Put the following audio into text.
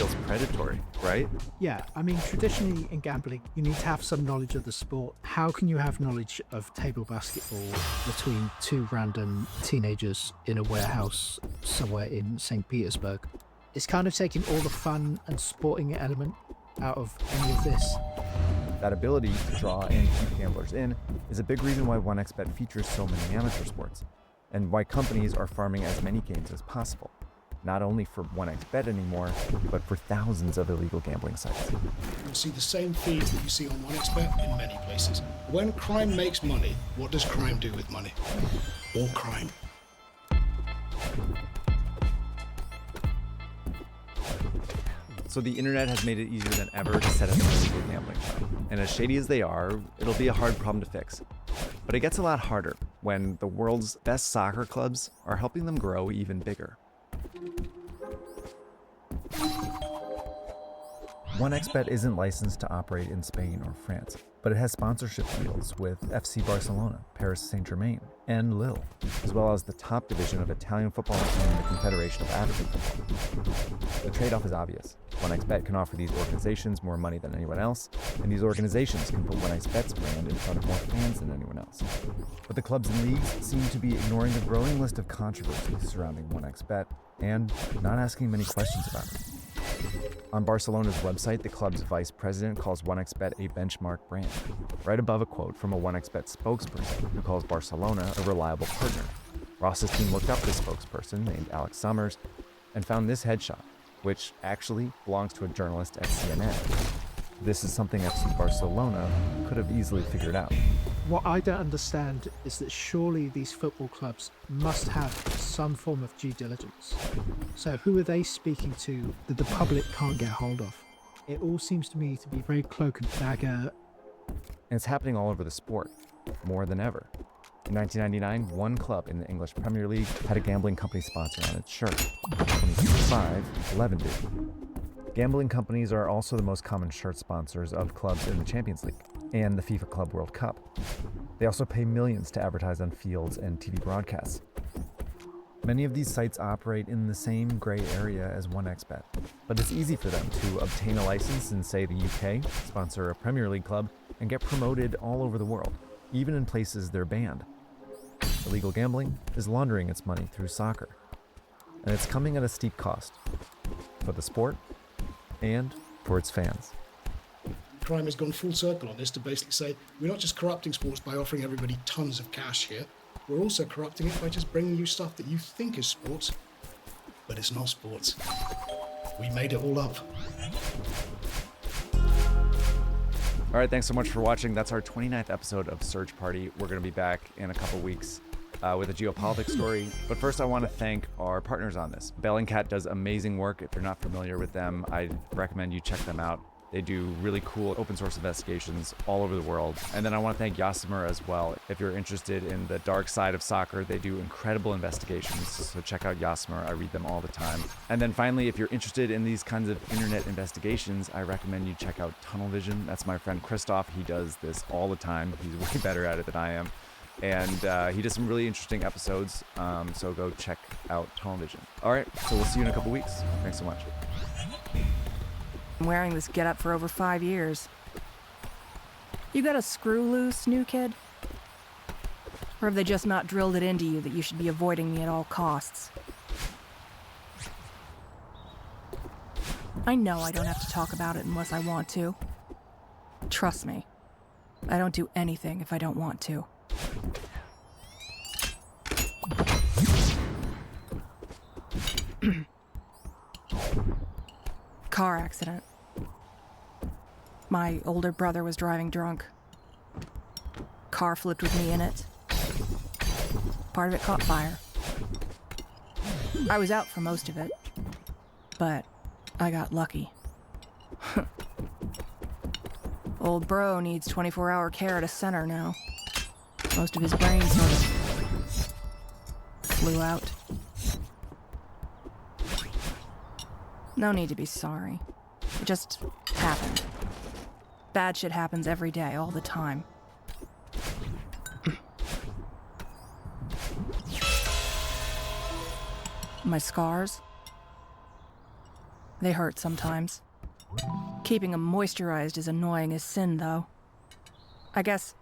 feels predatory, right? Yeah, I mean, traditionally in gambling, you need to have some knowledge of the sport. How can you have knowledge of table basketball between two random teenagers in a warehouse somewhere in St. Petersburg? It's kind of taking all the fun and sporting element out of any of this. That ability to draw and keep gamblers in is a big reason why 1xBet features so many amateur sports, and why companies are farming as many games as possible. Not only for 1xBet anymore, but for thousands of illegal gambling sites. You'll see the same feeds that you see on 1xBet in many places. When crime makes money, what does crime do with money? All crime. So the internet has made it easier than ever to set up an illegal gambling account. And as shady as they are, it'll be a hard problem to fix. But it gets a lot harder when the world's best soccer clubs are helping them grow even bigger. 1xBet isn't licensed to operate in Spain or France, but it has sponsorship deals with FC Barcelona, Paris Saint-Germain, and Lille, as well as the top division of Italian football and the Confederation of African Football. The trade-off is obvious. 1xBet can offer these organizations more money than anyone else, and these organizations can put 1xBet's brand in front of more fans than anyone else. But the clubs and leagues seem to be ignoring the growing list of controversies surrounding 1xBet and not asking many questions about it. On Barcelona's website, the club's vice president calls 1xBet a benchmark brand, right above a quote from a 1xBet spokesperson who calls Barcelona a reliable partner. Ross's team looked up this spokesperson named Alex Summers and found this headshot, which actually belongs to a journalist at CNN. This is something FC Barcelona could have easily figured out. What I don't understand is that surely these football clubs must have some form of due diligence. So who are they speaking to that the public can't get hold of? It all seems to me to be very cloak and dagger. And it's happening all over the sport, more than ever. In 1999, one club in the English Premier League had a gambling company sponsor on its shirt. In 2005, 11 did. Gambling companies are also the most common shirt sponsors of clubs in the Champions League and the FIFA Club World Cup. They also pay millions to advertise on fields and TV broadcasts. Many of these sites operate in the same gray area as 1xBet, but it's easy for them to obtain a license in, say, the UK, sponsor a Premier League club, and get promoted all over the world, even in places they're banned. Illegal gambling is laundering its money through soccer, and it's coming at a steep cost for the sport and for its fans. Crime has gone full circle on this to basically say, we're not just corrupting sports by offering everybody tons of cash here, we're also corrupting it by just bringing you stuff that you think is sports, but it's not sports. We made it all up. All right, thanks so much for watching. That's our 29th episode of Search Party. We're going to be back in a couple weeks with a geopolitics story. But first, I want to thank our partners on this. Bellingcat does amazing work. If you're not familiar with them, I recommend you check them out. They do really cool open source investigations all over the world. And then I want to thank Yasimer as well. If you're interested in the dark side of soccer, they do incredible investigations. So check out Yasimer. I read them all the time. And then finally, if you're interested in these kinds of internet investigations, I recommend you check out Tunnel Vision. That's my friend Christoph. He does this all the time. He's way better at it than I am. And he does some really interesting episodes. So go check out Tunnel Vision. All right, so we'll see you in a couple weeks. Thanks so much. I'm wearing this getup for over 5 years. You got a screw loose, new kid? Or have they just not drilled it into you that you should be avoiding me at all costs? I know I don't have to talk about it unless I want to. Trust me, I don't do anything if I don't want to. Car accident. My older brother was driving drunk. Car flipped with me in it. Part of it caught fire. I was out for most of it, but I got lucky. Old bro needs 24-hour care at a center now. Most of his brain sort of flew out. No need to be sorry. It just happened. Bad shit happens every day, all the time. My scars? They hurt sometimes. Keeping them moisturized is annoying as sin, though. I guess